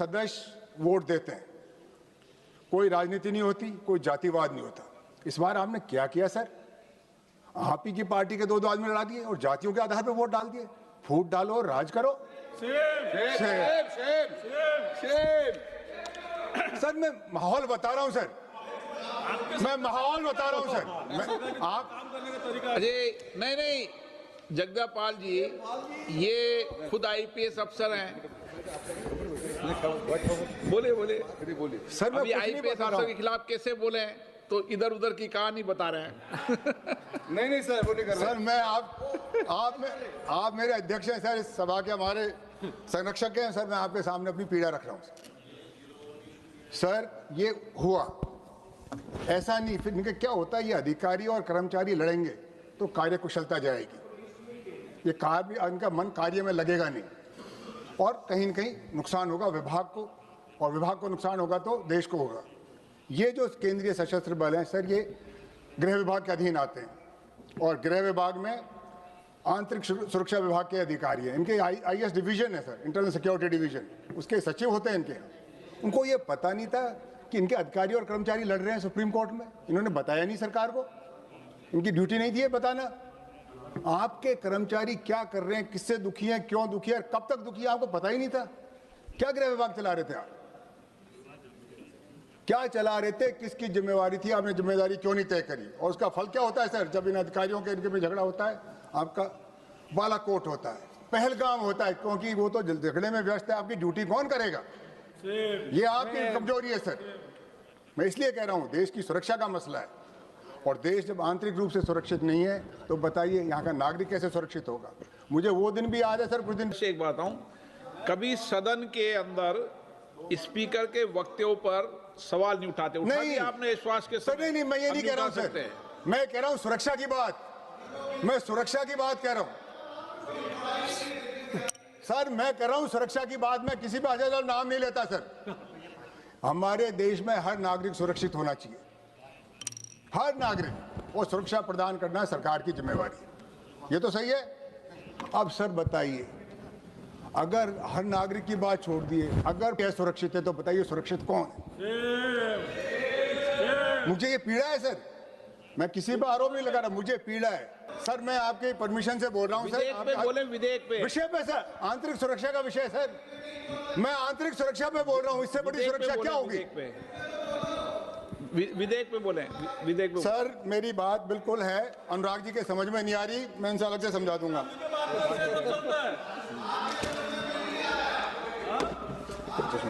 सदस्य वोट देते हैं, कोई राजनीति नहीं होती, कोई जातिवाद नहीं होता। इस बार आपने क्या किया सर? आप ही की पार्टी के दो आदमी लड़ा दिए और जातियों के आधार पर वोट डाल दिए। फूट डालो और राज करो। सर मैं माहौल बता रहा हूं सर, मैं माहौल बता रहा हूं सर। आप अजय नहीं जगदापाल जी, ये खुद आईपीएस अफसर हैं। बोले सर अभी आईपीएस अफसर के खिलाफ कैसे बोले हैं तो इधर उधर की कहानी बता रहे हैं। नहीं सर वो नहीं कर रहा सर। मैं आप मेरे अध्यक्ष हैं सर, इस सभा के हमारे संरक्षक हैं सर। मैं आपके सामने अपनी पीड़ा रख रहा हूं सर। ये हुआ ऐसा नहीं, फिर इनके क्या होता है, ये अधिकारी और कर्मचारी लड़ेंगे तो कार्य कुशलता जाएगी, ये कार्य इनका मन कार्य में लगेगा नहीं और कहीं न कहीं नुकसान होगा विभाग को, और विभाग को नुकसान होगा तो देश को होगा। ये जो केंद्रीय सशस्त्र बल हैं सर, ये गृह विभाग के अधीन आते हैं और गृह विभाग में आंतरिक सुरक्षा विभाग के अधिकारी हैं। इनके आईएस डिवीजन है सर, इंटरनल सिक्योरिटी डिवीजन, उसके सचिव होते हैं इनके। उनको ये पता नहीं था कि इनके अधिकारी और कर्मचारी लड़ रहे हैं सुप्रीम कोर्ट में। इन्होंने बताया नहीं सरकार को, इनकी ड्यूटी नहीं थी ये बताना। आपके कर्मचारी क्या कर रहे हैं, किससे दुखी हैं, क्यों दुखी है, कब तक दुखी है, आपको पता ही नहीं था। क्या गृह विभाग चला रहे थे आप? क्या चला रहे थे? किसकी जिम्मेवारी थी? आपने जिम्मेदारी क्यों नहीं तय करी? और उसका फल क्या होता है सर? जब इन अधिकारियों के इनके में झगड़ा होता है, आपका बालाकोट होता है, पहलगाम होता है, क्योंकि वो तो झगड़े में व्यस्त है। आपकी ड्यूटी कौन करेगा? ये आपकी कमजोरी है सर। मैं इसलिए कह रहा हूं, देश की सुरक्षा का मसला है और देश जब आंतरिक रूप से सुरक्षित नहीं है तो बताइए यहाँ का नागरिक कैसे सुरक्षित होगा? मुझे वो दिन भी याद है सर, कुछ दिन से एक बात हूं, कभी सदन के अंदर स्पीकर के वक्तव्यों पर सवाल नहीं उठाते। नहीं आपने विश्वास के सर, नहीं मैं ये नहीं कह रहा हूं सर, मैं कह रहा हूं सुरक्षा की बात, मैं सुरक्षा की बात कह रहा हूं सर, मैं कर रहा हूं सुरक्षा की बात। मैं किसी पर अजय नाम नहीं लेता सर। हमारे देश में हर नागरिक सुरक्षित होना चाहिए, हर नागरिक, और सुरक्षा प्रदान करना सरकार की जिम्मेवारी है। ये तो सही है। अब सर बताइए, अगर हर नागरिक की बात छोड़ दिए, अगर क्या सुरक्षित है तो बताइए सुरक्षित कौन है? मुझे ये पीड़ा है सर, मैं किसी पर आरोप नहीं लगा रहा, मुझे पीड़ा है सर। मैं आपके परमिशन से बोल रहा हूं सर। बोले विधेयक पे, विषय पे सर, आंतरिक सुरक्षा का विषय सर, मैं आंतरिक सुरक्षा पे बोल रहा हूं। इससे बड़ी सुरक्षा क्या होगी? विधेयक पे बोले, विधेयक पे। सर मेरी बात बिल्कुल है, अनुराग जी के समझ में नहीं आ रही, मैं इनसे अलग से समझा दूंगा।